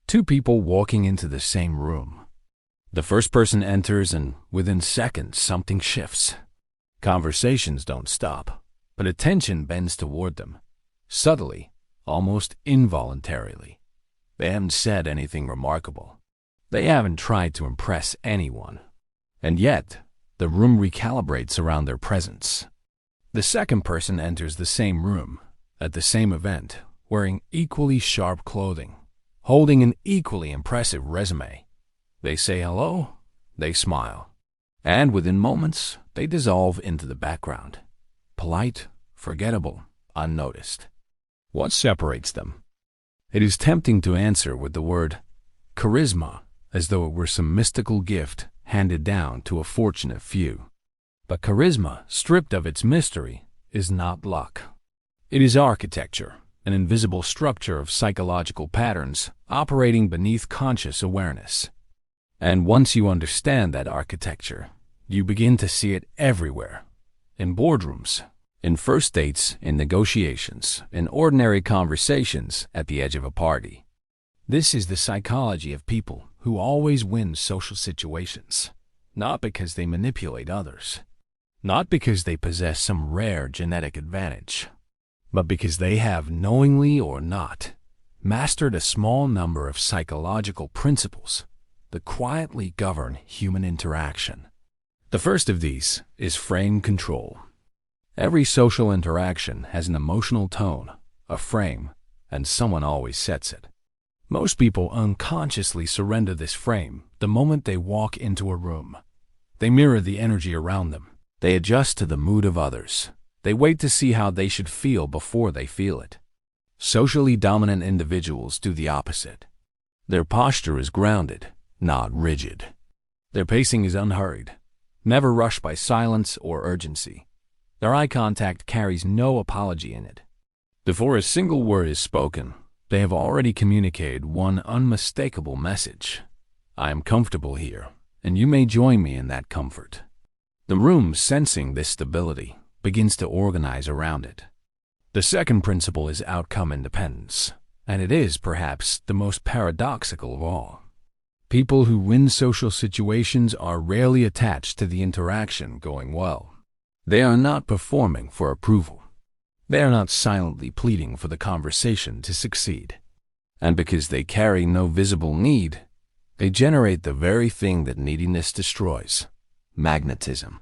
Two people walking into the same room. The first person enters and within seconds something shifts. Conversations don't stop, but attention bends toward them. Subtly, almost involuntarily. They haven't said anything remarkable. They haven't tried to impress anyone. And yet, the room recalibrates around their presence. The second person enters the same room, at the same event, wearing equally sharp clothing, holding an equally impressive resume. They say hello, they smile, and within moments, they dissolve into the background. Polite, forgettable, unnoticed. What separates them? It is tempting to answer with the word charisma, as though it were some mystical gift handed down to a fortunate few. But charisma, stripped of its mystery, is not luck. It is architecture, an invisible structure of psychological patterns operating beneath conscious awareness. And once you understand that architecture, you begin to see it everywhere. In boardrooms, in first dates, in negotiations, in ordinary conversations at the edge of a party. This is the psychology of people who always win social situations, not because they manipulate others, not because they possess some rare genetic advantage, but because they have, knowingly or not, mastered a small number of psychological principles that quietly govern human interaction. The first of these is frame control. Every social interaction has an emotional tone, a frame, and someone always sets it. Most people unconsciously surrender this frame the moment they walk into a room. They mirror the energy around them. They adjust to the mood of others. They wait to see how they should feel before they feel it. Socially dominant individuals do the opposite. Their posture is grounded, not rigid. Their pacing is unhurried, never rushed by silence or urgency. Their eye contact carries no apology in it. Before a single word is spoken, they have already communicated one unmistakable message. I am comfortable here, and you may join me in that comfort. The room, sensing this stability, begins to organize around it. The second principle is outcome independence, and it is perhaps the most paradoxical of all. People who win social situations are rarely attached to the interaction going well. They are not performing for approval. They are not silently pleading for the conversation to succeed. And because they carry no visible need, they generate the very thing that neediness destroys: magnetism.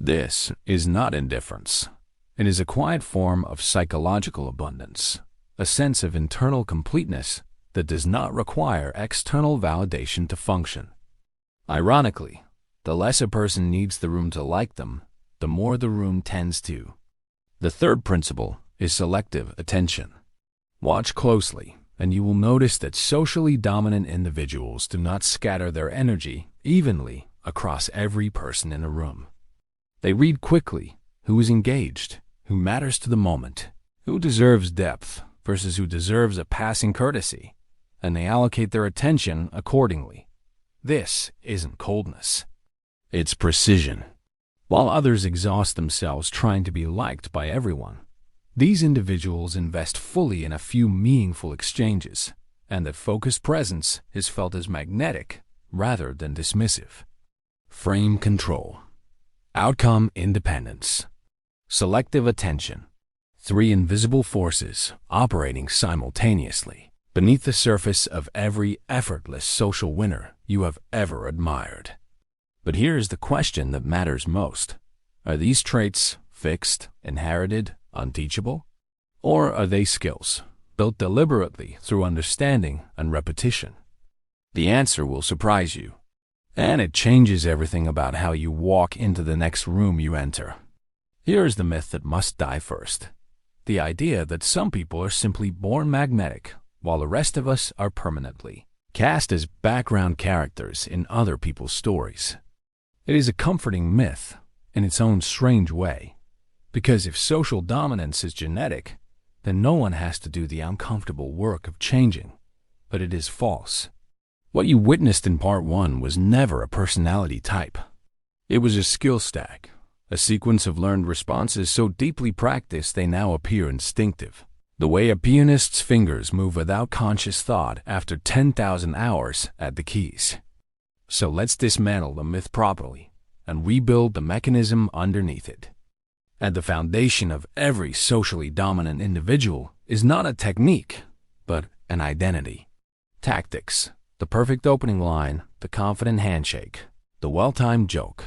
This is not indifference. It is a quiet form of psychological abundance, a sense of internal completeness that does not require external validation to function. Ironically, the less a person needs the room to like them, the more the room tends to. The third principle is selective attention. Watch closely, and you will notice that socially dominant individuals do not scatter their energy evenly across every person in a room. They read quickly who is engaged, who matters to the moment, who deserves depth versus who deserves a passing courtesy, and they allocate their attention accordingly. This isn't coldness. It's precision. While others exhaust themselves trying to be liked by everyone, these individuals invest fully in a few meaningful exchanges, and that focused presence is felt as magnetic rather than dismissive. Frame control. Outcome independence. Selective attention. Three invisible forces operating simultaneously beneath the surface of every effortless social winner you have ever admired. But here is the question that matters most. Are these traits fixed, inherited, unteachable? Or are they skills, built deliberately through understanding and repetition? The answer will surprise you, and it changes everything about how you walk into the next room you enter. Here is the myth that must die first. The idea that some people are simply born magnetic, while the rest of us are permanently cast as background characters in other people's stories. It is a comforting myth in its own strange way, because if social dominance is genetic, then no one has to do the uncomfortable work of changing. But it is false. What you witnessed in part 1 was never a personality type. It was a skill stack, a sequence of learned responses so deeply practiced they now appear instinctive. The way a pianist's fingers move without conscious thought after 10,000 hours at the keys. So let's dismantle the myth properly and rebuild the mechanism underneath it. At the foundation of every socially dominant individual is not a technique, but an identity. Tactics, the perfect opening line, the confident handshake, the well-timed joke,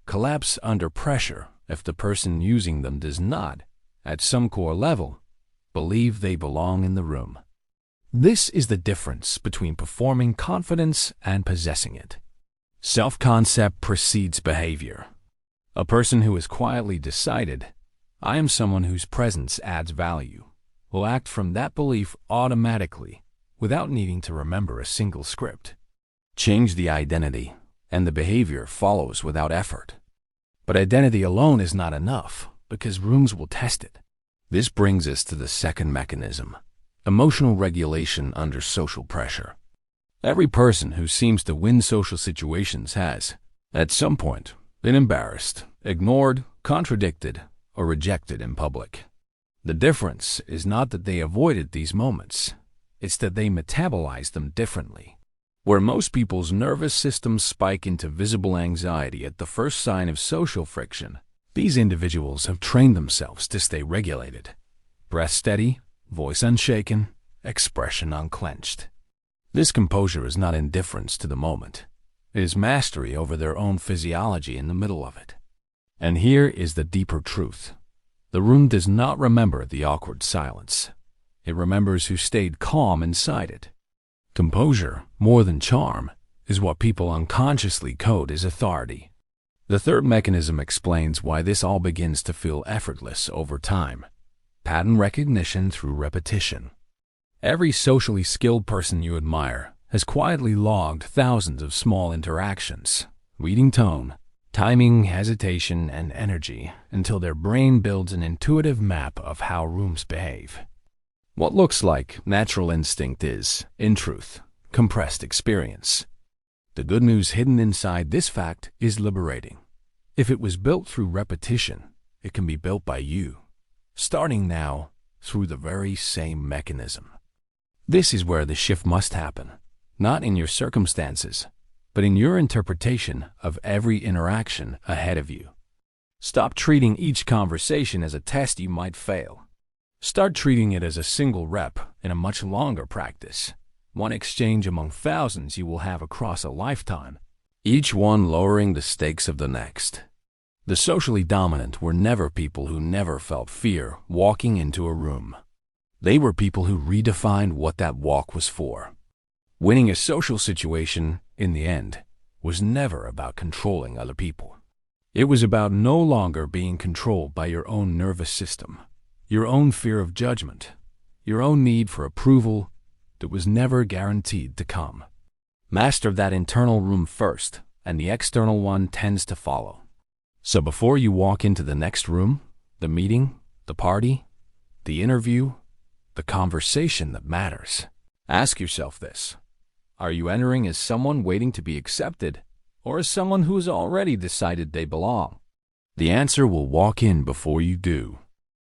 collapse under pressure if the person using them does not, at some core level, believe they belong in the room. This is the difference between performing confidence and possessing it. Self-concept precedes behavior. A person who has quietly decided, I am someone whose presence adds value, will act from that belief automatically without needing to remember a single script. Change the identity, and the behavior follows without effort. But identity alone is not enough, because rooms will test it. This brings us to the second mechanism, emotional regulation under social pressure. Every person who seems to win social situations has, at some point, been embarrassed, ignored, contradicted, or rejected in public. The difference is not that they avoided these moments, it's that they metabolized them differently. Where most people's nervous systems spike into visible anxiety at the first sign of social friction, these individuals have trained themselves to stay regulated. Breath steady, voice unshaken, expression unclenched. This composure is not indifference to the moment. It is mastery over their own physiology in the middle of it. And here is the deeper truth. The room does not remember the awkward silence. It remembers who stayed calm inside it. Composure, more than charm, is what people unconsciously code as authority. The third mechanism explains why this all begins to feel effortless over time. Pattern recognition through repetition. Every socially skilled person you admire has quietly logged thousands of small interactions, reading tone, timing, hesitation, and energy until their brain builds an intuitive map of how rooms behave. What looks like natural instinct is, in truth, compressed experience. The good news hidden inside this fact is liberating. If it was built through repetition, it can be built by you, starting now through the very same mechanism. This is where the shift must happen, not in your circumstances, but in your interpretation of every interaction ahead of you. Stop treating each conversation as a test you might fail. Start treating it as a single rep in a much longer practice, one exchange among thousands you will have across a lifetime, each one lowering the stakes of the next. The socially dominant were never people who never felt fear walking into a room. They were people who redefined what that walk was for. Winning a social situation, in the end, was never about controlling other people. It was about no longer being controlled by your own nervous system, your own fear of judgment, your own need for approval that was never guaranteed to come. Master that internal room first, and the external one tends to follow. So before you walk into the next room, the meeting, the party, the interview, the conversation that matters, ask yourself this. Are you entering as someone waiting to be accepted, or as someone who has already decided they belong? The answer will walk in before you do.